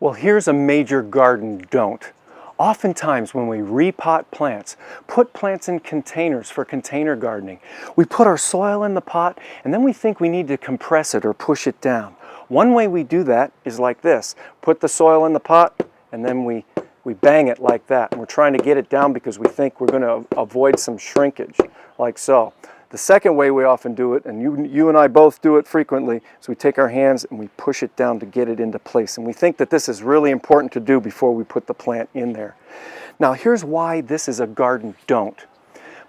Well, here's a major garden don't. Oftentimes when we repot plants, put plants in containers for container gardening, we put our soil in the pot and then we think we need to compress it or push it down. One way we do that is like this. Put the soil in the pot and then we bang it like that. And we're trying to get it down because we think we're going to avoid some shrinkage, like so. The second way we often do it, and you and I both do it frequently, is we take our hands and we push it down to get it into place. And we think that this is really important to do before we put the plant in there. Now here's why this is a garden don't.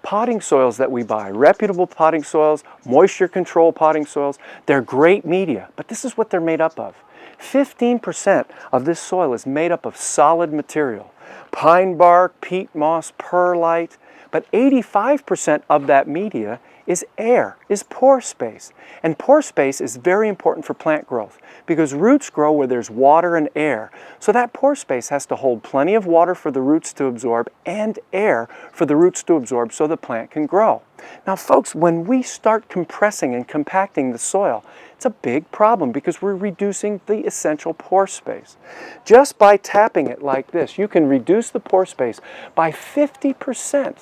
Potting soils that we buy, reputable potting soils, moisture control potting soils, they're great media, but this is what they're made up of. 15% of this soil is made up of solid material. Pine bark, peat moss, perlite, but 85% of that media is air, is pore space. And pore space is very important for plant growth because roots grow where there's water and air. So that pore space has to hold plenty of water for the roots to absorb and air for the roots to absorb so the plant can grow. Now folks, when we start compressing and compacting the soil, it's a big problem because we're reducing the essential pore space. Just by tapping it like this, you can reduce the pore space by 50%.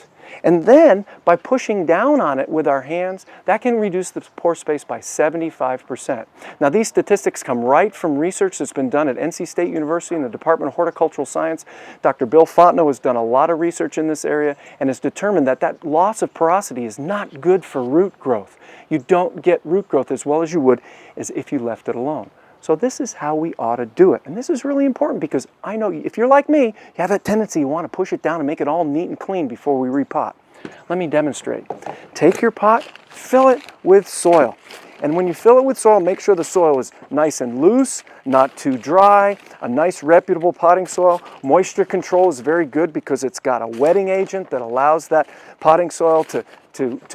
And then, by pushing down on it with our hands, that can reduce the pore space by 75%. Now, these statistics come right from research that's been done at NC State University in the Department of Horticultural Science. Dr. Bill Fontenot has done a lot of research in this area and has determined that that loss of porosity is not good for root growth. You don't get root growth as well as you would as if you left it alone. So this is how we ought to do it. And this is really important because I know if you're like me, you have that tendency you want to push it down and make it all neat and clean before we repot. Let me demonstrate. Take your pot, fill it with soil. And when you fill it with soil, make sure the soil is nice and loose, not too dry, a nice reputable potting soil. Moisture control is very good because it's got a wetting agent that allows that potting soil to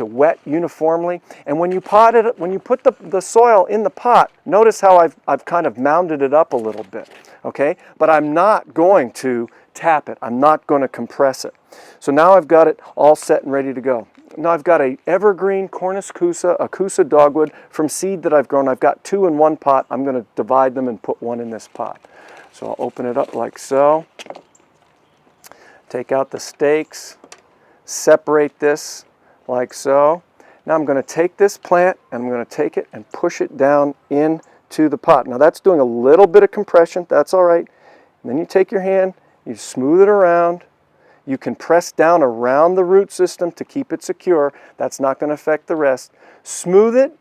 wet uniformly. And when you put the soil in the pot, notice how I've kind of mounded it up a little bit, okay? But I'm not going to tap it. I'm not going to compress it. So now I've got it all set and ready to go. Now I've got a evergreen Cornus Cusa, a Cusa dogwood from seed that I've grown. I've got 2 in one pot. I'm going to divide them and put 1 in this pot. So I'll open it up like so. Take out the stakes. Separate this like so. Now I'm going to take this plant and I'm going to take it and push it down into the pot. Now that's doing a little bit of compression. That's all right. And then you take your hand, you smooth it around. You can press down around the root system to keep it secure. That's not going to affect the rest. Smooth it,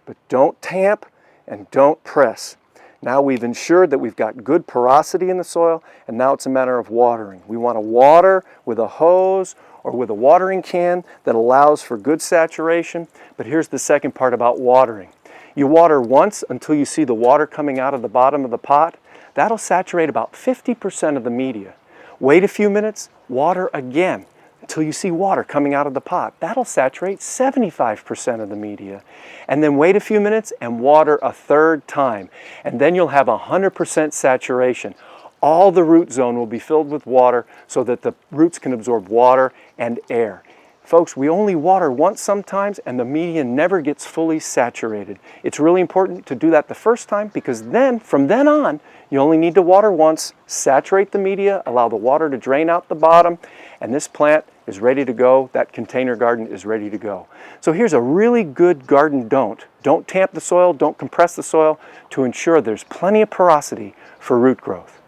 but don't tamp and don't press. Now we've ensured that we've got good porosity in the soil, and now it's a matter of watering. We want to water with a hose or with a watering can that allows for good saturation. But here's the second part about watering. You water once until you see the water coming out of the bottom of the pot. That'll saturate about 50% of the media. Wait a few minutes, water again until you see water coming out of the pot. That'll saturate 75% of the media. And then wait a few minutes and water a third time. And then you'll have 100% saturation. All the root zone will be filled with water so that the roots can absorb water and air. Folks, we only water once sometimes and the media never gets fully saturated. It's really important to do that the first time because then, from then on, you only need to water once, saturate the media, allow the water to drain out the bottom, and this plant is ready to go. That container garden is ready to go. So here's a really good garden don't. Don't tamp the soil, don't compress the soil to ensure there's plenty of porosity for root growth.